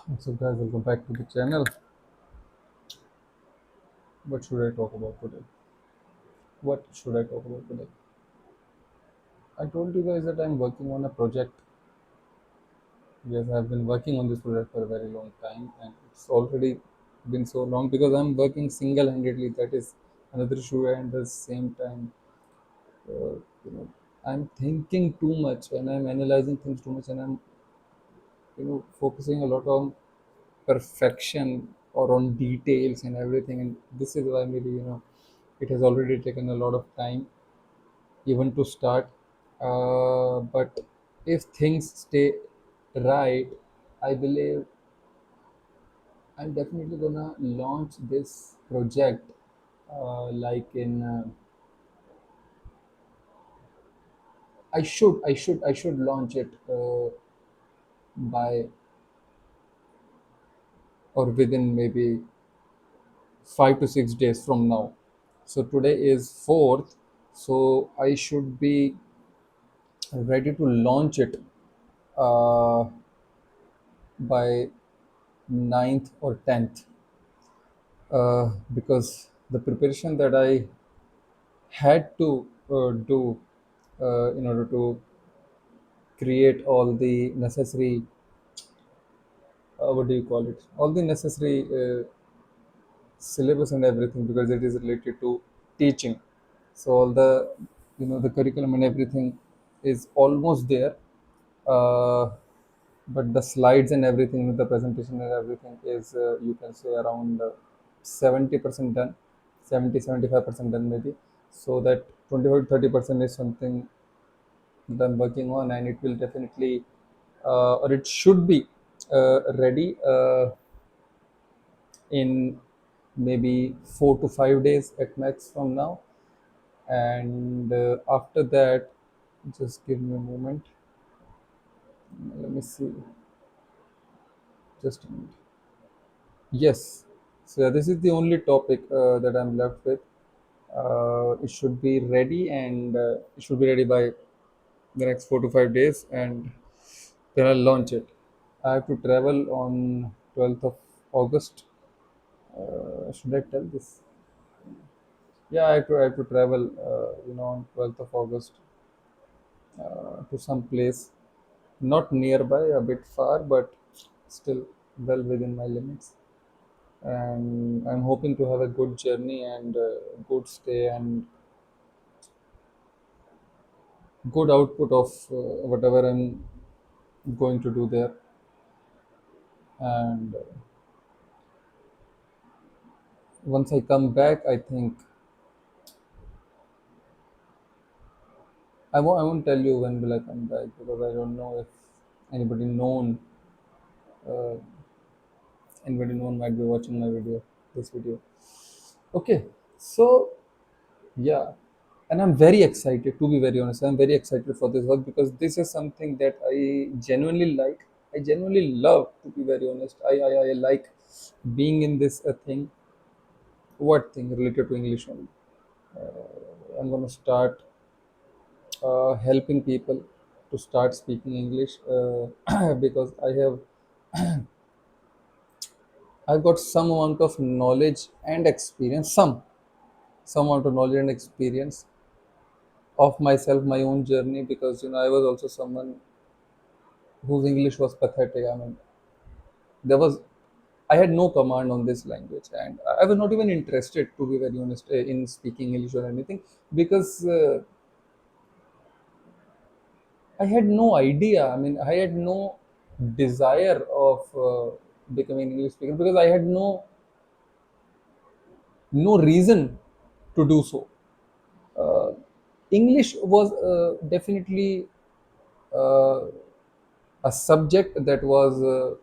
What's up, guys? Welcome back to the channel. What should I talk about today? What should I talk about today? I told you guys that I'm working on a project. Yes, I've been working on this project for a very long time, and it's already been so long because I'm working single-handedly. That is another issue, and at the same time, uh, you know, I'm thinking too much and I'm analyzing things too much, and I'm focusing a lot on perfection or on details and everything. And this is why maybe it has already taken a lot of time even to start. But if things stay right, I believe I'm definitely gonna launch this project. I should launch it by or within maybe 5 to 6 days from now. So today is 4th, so I should be ready to launch it uh, by 9th or 10th, because the preparation that I had to do in order to create all the necessary, what do you call it, all the necessary syllabus and everything, because it is related to teaching. So all the the curriculum and everything is almost there, uh, but the slides and everything, the presentation and everything is, you can say, around 70% done, 70-75% done maybe. So that 25-30% is something that I'm working on, and it will definitely, or it should be ready in maybe 4 to 5 days at max from now. And after that, just give me a moment. Let me see. Just a minute. Yes. So yeah, this is the only topic that I'm left with. It should be ready, and it should be ready by the next 4 to 5 days, and then I'll launch it. I have to travel on 12th of August. Should I tell this? Yeah, I have to travel, on 12th of August to some place, not nearby, a bit far, but still well within my limits. And I'm hoping to have a good journey and good stay and good output of whatever I'm going to do there. And once I come back, I think I won't tell you when will I come back, because I don't know if anybody known uh, anybody known might be watching my video, this video. Okay, so yeah, and I'm very excited, to be very honest. I'm very excited for this work because this is something that I genuinely like. I genuinely love, to be very honest. I like being in this thing. What thing related to English only? I'm gonna start helping people to start speaking English, because I've got some amount of knowledge and experience, some amount of knowledge and experience of myself, my own journey, because I was also someone whose English was pathetic. I mean, there was I had no command on this language, and I was not even interested, to be very honest, in speaking English or anything, because I had no idea. I mean, I had no desire of becoming English speaker, because I had no reason to do so. Uh, English was definitely uh, a subject that was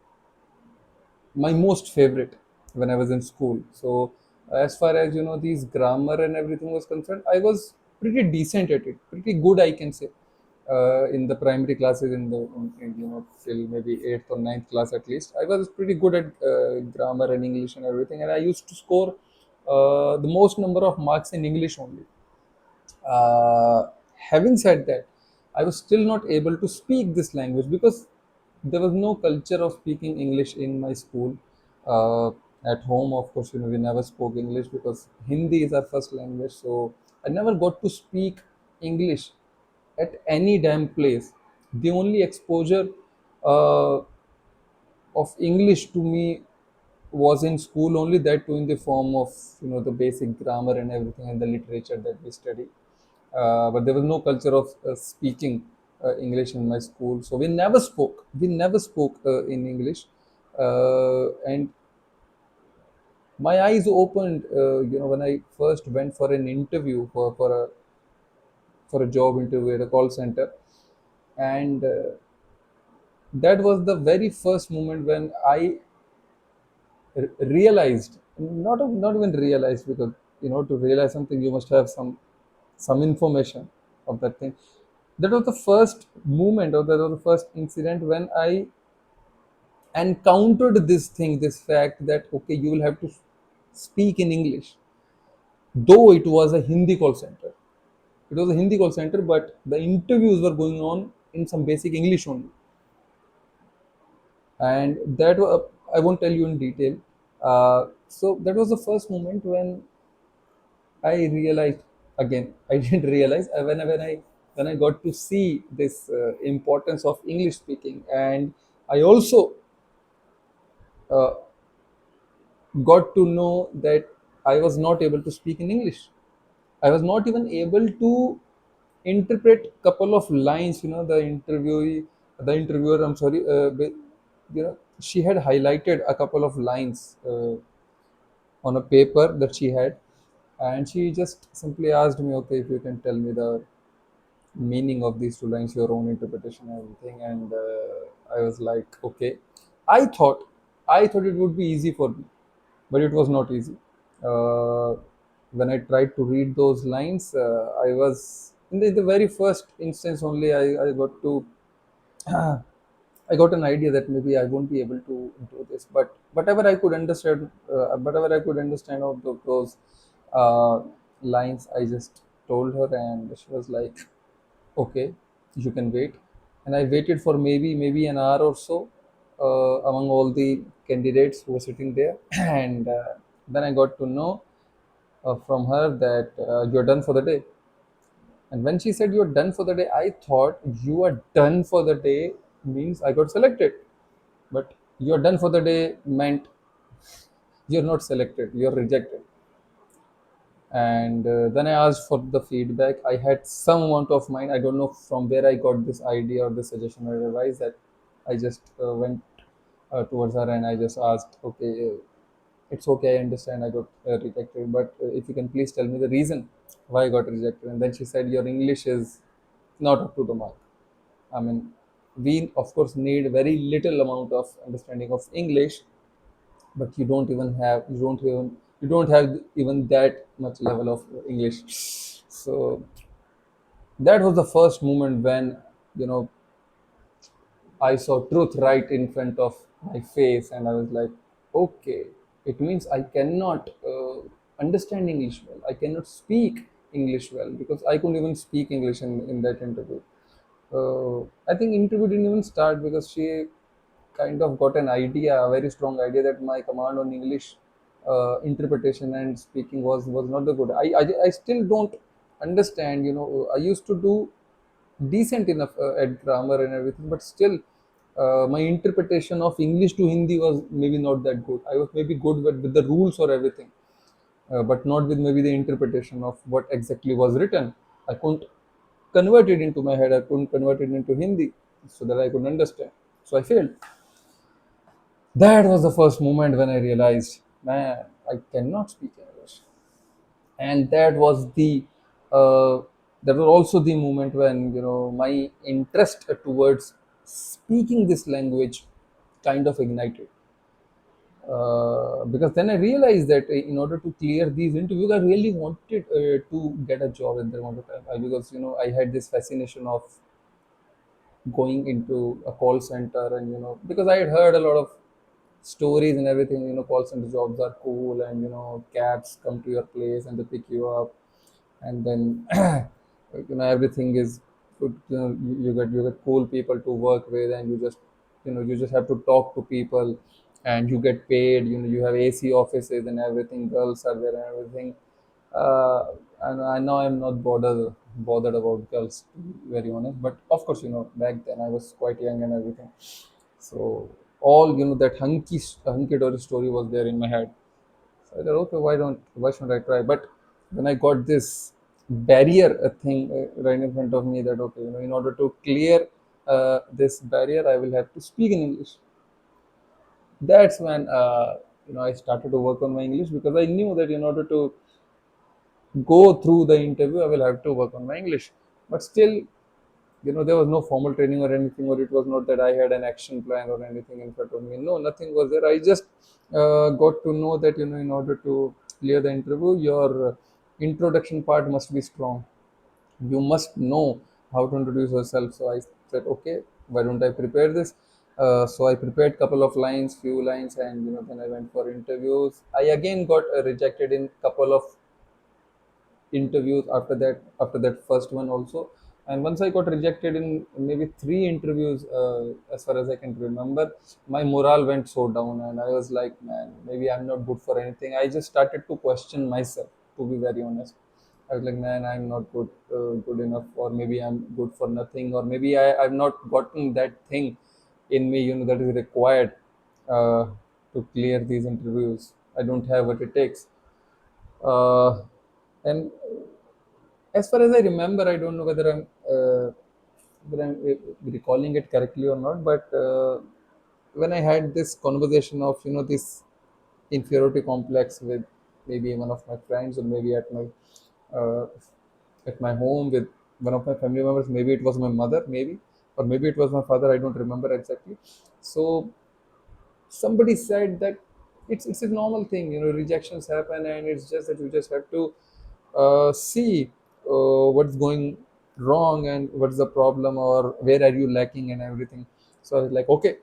my most favorite when I was in school. So as far as these grammar and everything was concerned, I was pretty decent at it, pretty good, I can say. In the primary classes, till maybe eighth or ninth class at least, I was pretty good at grammar and English and everything, and I used to score the most number of marks in English only. Having said that, I was still not able to speak this language because there was no culture of speaking English in my school. Uh, at home, of course, we never spoke English because Hindi is our first language. So I never got to speak English at any damn place. The only exposure uh, of English to me was in school only, that too in the form of the basic grammar and everything and the literature that we study. But there was no culture of speaking English in my school, so we never spoke in English. And my eyes opened, when I first went for an interview for a job interview at a call center, and that was the very first moment when I realized, not even realized, because to realize something you must have some information of that thing. That was the first moment, or that was the first incident when I encountered this thing, this fact that okay, you will have to speak in English, though it was a Hindi call center. It was a Hindi call center, but the interviews were going on in some basic English only. And I won't tell you in detail. So that was the first moment when I realized, again. I didn't realize when I got to see this importance of English speaking, and I also uh, got to know that I was not able to speak in English. I was not even able to interpret couple of lines. The interviewer. I'm sorry. She had highlighted a couple of lines on a paper that she had, and she just simply asked me, okay, if you can tell me the meaning of these two lines, your own interpretation and everything. And I was like, okay. I thought i thought it would be easy for me, but it was not easy. uh, when I tried to read those lines, I was in the very first instance only, I got to I got an idea that maybe I won't be able to do this. But whatever I could understand of those uh, lines, I just told her, and she was like, okay, you can wait. And I waited for maybe an hour or so among all the candidates who were sitting there, and then I got to know from her that you're done for the day. And when she said you're done for the day, I thought you are done for the day means I got selected. But you're done for the day meant you're not selected, you're rejected. And then I asked for the feedback. I had some amount of mind. I don't know from where I got this idea or this suggestion or advice, that I just went towards her and I just asked, okay, it's okay, I understand I got rejected, but if you can please tell me the reason why I got rejected. And then she said, your English is not up to the mark. I mean, we of course need very little amount of understanding of English, but you don't have even that much level of English. So that was the first moment when you know I saw truth right in front of my face, and I was like, okay, it means I cannot understand English well. I cannot speak English well, because I couldn't even speak English in that interview. I think interview didn't even start because she kind of got an idea, a very strong idea, that my command on English interpretation and speaking was not the good. I still don't understand. I used to do decent enough at grammar and everything, but still, my interpretation of English to Hindi was maybe not that good. I was maybe good with the rules or everything, but not with maybe the interpretation of what exactly was written. I couldn't convert it into my head. I couldn't convert it into Hindi so that I could understand. So I failed. That was the first moment when I realized, man, I cannot speak English. And uh, that was also the moment when my interest towards speaking this language kind of ignited. Because then I realized that in order to clear these interviews, I really wanted to get a job in that amount of time. Because I had this fascination of going into a call center, and because I had heard a lot of stories and everything. Call center jobs are cool, and cabs come to your place and they pick you up, and then everything is good. You get cool people to work with, and you just you just have to talk to people, and you get paid. You have AC offices and everything. Girls are there and everything. Uh, and I know I'm not bothered about girls, to be very honest. But of course, back then I was quite young and everything. So all that hunky dory story was there in my head. So I thought, okay, why shouldn't I try? But when I got this barrier, a thing right in front of me, that okay, in order to clear this barrier, I will have to speak in English. That's when I started to work on my English, because I knew that in order to go through the interview, I will have to work on my English. But still, there was no formal training or anything, or it was not that I had an action plan or anything in front of me. No, nothing was there. I just got to know that in order to clear the interview, your introduction part must be strong. You must know how to introduce yourself. So I said, okay, why don't I prepare this? So I prepared couple of lines, few lines, and then I went for interviews. I again got rejected in couple of interviews after that first one also. And once I got rejected in maybe three interviews, as far as I can remember, my morale went so down, and I was like, man, maybe I'm not good for anything. I just started to question myself, to be very honest. I was like, man, I'm not good enough, or maybe I'm good for nothing, or maybe I've not gotten that thing in me, that is required uh, to clear these interviews. I don't have what it takes. And as far as I remember, I don't know whether I'm recalling it correctly or not. But when I had this conversation of this inferiority complex with maybe one of my friends, or maybe uh, at my home with one of my family members, maybe it was my mother, maybe, or maybe it was my father. I don't remember exactly. So somebody said that it's a normal thing, rejections happen, and it's just that you just have to see what's going wrong and what's the problem, or where are you lacking and everything. So I was like, okay.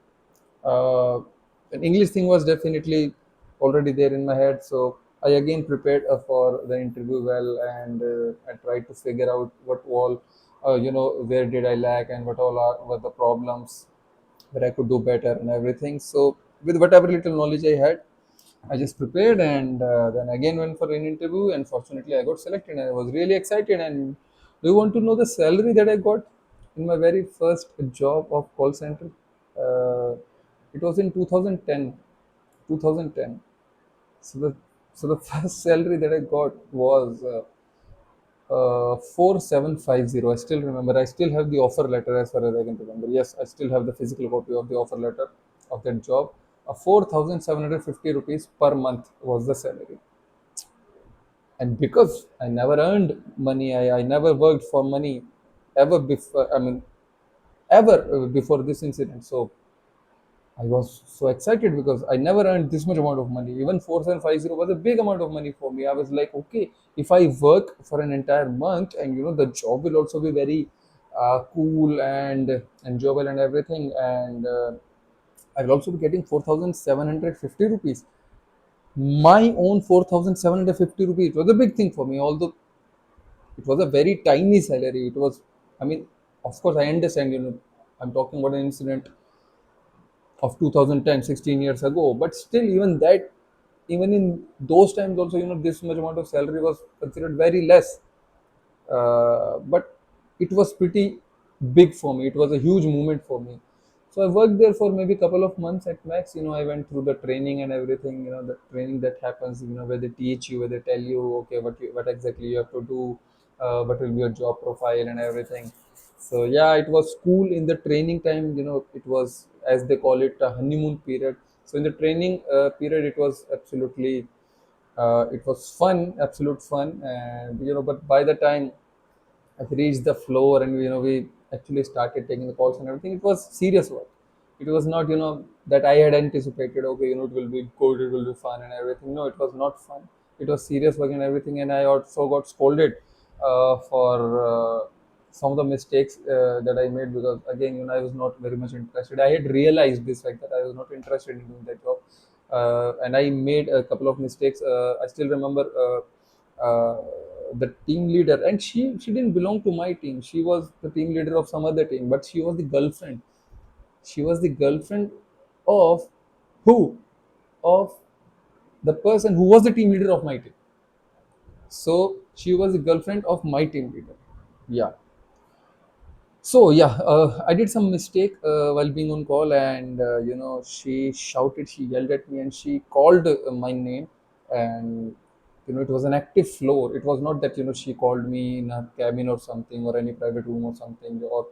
An English thing was definitely already there in my head, so I again prepared for the interview well, and I tried to figure out what all, where did I lack, and what all were the problems that I could do better and everything. So with whatever little knowledge I had, I just prepared, and then again went for an interview, and fortunately I got selected, and I was really excited. And do you want to know the salary that I got in my very first job of call center? Uh, it was in 2010. 2010. So the first salary that I got was 4750. I still remember. I still have the offer letter, as far as I can remember. Yes, I still have the physical copy of the offer letter of that job. 4,750 rupees per month was the salary. And because I never earned money, I never worked for money ever before. I mean, ever before this incident. So I was so excited because I never earned this much amount of money. Even 4750 was a big amount of money for me. I was like, okay, if I work for an entire month, and the job will also be very cool and enjoyable and everything, and I will also be getting 4,750 rupees. My own 4,750 rupees. It was a big thing for me, although it was a very tiny salary. It was, I mean, of course, I understand, I'm talking about an incident of 2010, 16 years ago, but still, even in those times also, this much amount of salary was considered very less. But it was pretty big for me. It was a huge moment for me. So I worked there for maybe a couple of months at max. I went through the training and everything. The training that happens. Where they teach you, where they tell you, okay, what exactly you have to do, what will be your job profile and everything. So yeah, it was cool in the training time. It was, as they call it, a honeymoon period. So in the training period, it was fun, absolute fun, and but by the time I reached the floor, and we actually started taking the calls and everything, it was serious work. It was not that I had anticipated. Okay, it will be good, it will be fun and everything. No, it was not fun. It was serious work and everything, and I also got scolded for some of the mistakes that I made, because again, I was not very much interested. I had realized this fact that I was not interested in doing that job, and I made a couple of mistakes. I still remember the team leader, and she didn't belong to my team. She was the team leader of some other team, but she was the girlfriend She was the girlfriend of who? Of the person who was the team leader of my team. So she was the girlfriend of my team leader. Yeah. So yeah, I did some mistake while being on call, and she shouted, she yelled at me, and she called my name, and it was an active floor. It was not that she called me in a cabin or something, or any private room or something, or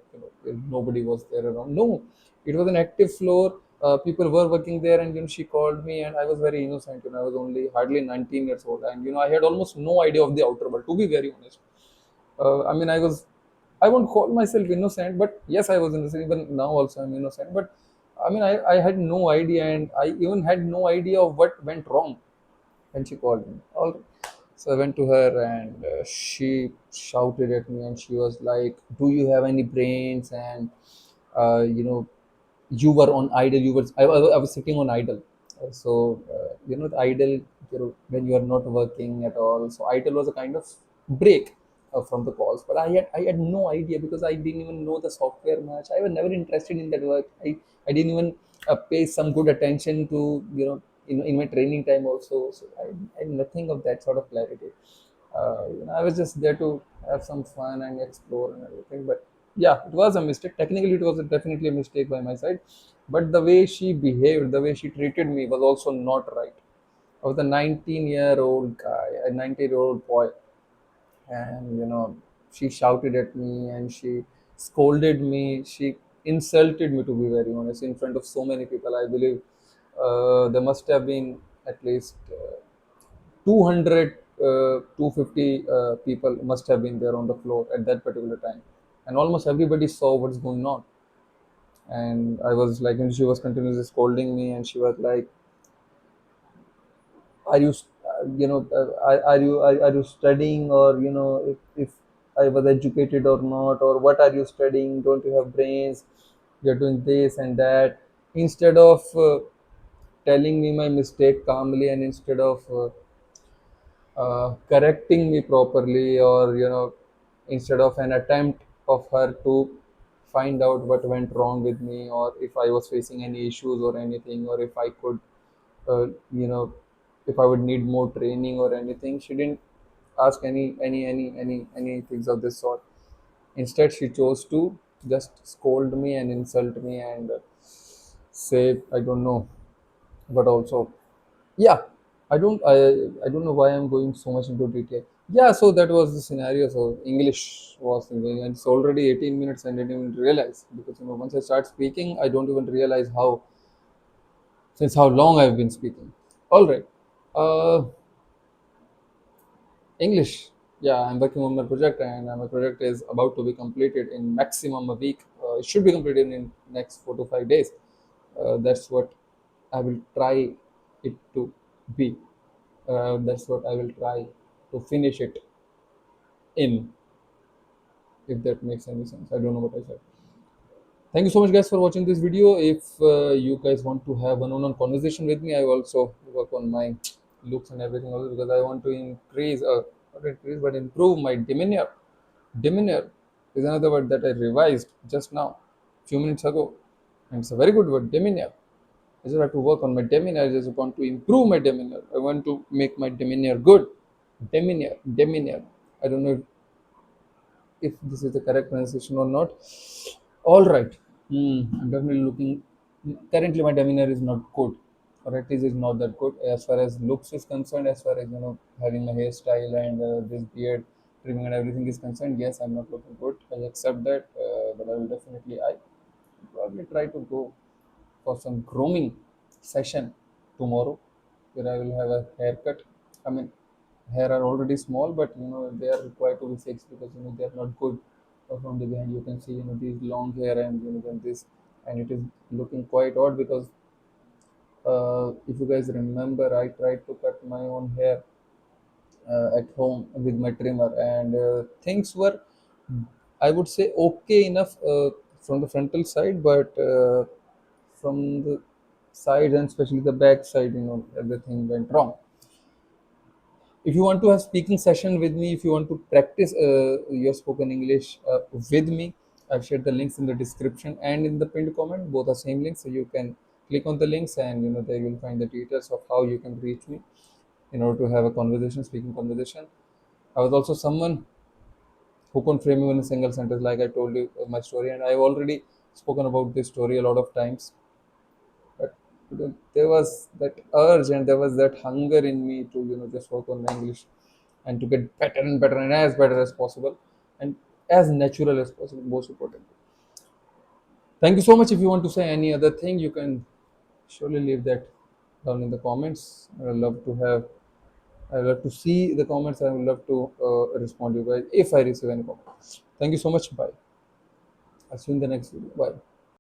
nobody was there around. No, it was an active floor. People were working there, and she called me, and I was very innocent. I was only hardly 19 years old, and I had almost no idea of the outer world. To be very honest, I mean, I won't call myself innocent, but yes, I was innocent. Even now, also, I'm innocent. But I mean, I had no idea, and I even had no idea of what went wrong when she called me. All right. So I went to her, and she shouted at me, and she was like, "Do you have any brains?" And uh, you know, you were on idle. I was sitting on idle. The idle, when you are not working at all. So idle was a kind of break from the calls. But I had no idea because I didn't even know the software much. I was never interested in that work. I didn't even pay some good attention to in my training time also. So I had nothing of that sort of clarity. I was just there to have some fun and explore and everything. But yeah, it was a mistake. Technically, it was definitely a mistake by my side. But the way she behaved, the way she treated me was also not right. I was a 19-year-old guy, a 19-year-old boy, and she shouted at me and she scolded me. She insulted me, to be very honest, in front of so many people. I believe there must have been at least 200 250 people must have been there on the floor at that particular time, and almost everybody saw what's going on. And I was like, and she was continuously scolding me, and she was like, are you are you studying, or if I was educated or not, or what are you studying, don't you have brains, you're doing this and that, instead of telling me my mistake calmly, and instead of correcting me properly, or instead of an attempt of her to find out what went wrong with me, or if I was facing any issues or anything, or if I could uh, you know if I would need more training or anything. She didn't ask any things of this sort. Instead, she chose to just scold me and insult me, and say I don't know, but also, yeah, I don't know why I'm going so much into detail. Yeah, so that was the scenario. So English was going, and it's already 18 minutes and I didn't even realize, because once I start speaking, I don't even realize how long I've been speaking. All right. uh English. Yeah, I'm working on my project, and my project is about to be completed in maximum a week. It should be completed in next 4 to 5 days. That's what I will try it to be. That's what I will try to finish it in, if that makes any sense. I don't know what I said. Thank you so much, guys, for watching this video. If you guys want to have one-on-one conversation with me, I will also work on my looks and everything also, because I want to increase, not increase, but improve my demeanor. Demeanor is another word that I revised just now, few minutes ago, and it's a very good word, demeanor. I just have to work on my demeanor. I just want to improve my demeanor. I want to make my demeanor good. Demeanor, demeanor. I don't know if this is the correct pronunciation or not. All right. I'm definitely looking. Currently, my demeanor is not good, or at least is not that good as far as looks is concerned. As far as having my hairstyle and this beard trimming and everything is concerned, yes, I'm not looking good. I accept that, but I will definitely. I probably try to go for some grooming session tomorrow, where I will have a haircut. I mean, hair are already small, but they are required to be fixed, because they are not good from the behind. You can see these long hair, and then this, and it is looking quite odd, because if you guys remember, I tried to cut my own hair at home with my trimmer, and things were, I would say, okay enough from the frontal side, but from the side, and especially the back side, everything went wrong. If you want to have speaking session with me, if you want to practice your spoken English with me, I've shared the links in the description and in the pinned comment. Both are same links, so you can click on the links, and there you will find the details of how you can reach me in order to have a conversation, speaking conversation. I was also someone who can frame you in a single sentence, like I told you my story, and I've already spoken about this story a lot of times. But there was that urge and there was that hunger in me to just work on my English and to get better and better and as better as possible and as natural as possible. Most important. Thank you so much. If you want to say any other thing, you can surely leave that down in the comments. I love to have. I love to see the comments. I would love to respond to you guys if I receive any comments. Thank you so much. Bye. I'll see you in the next video. Bye.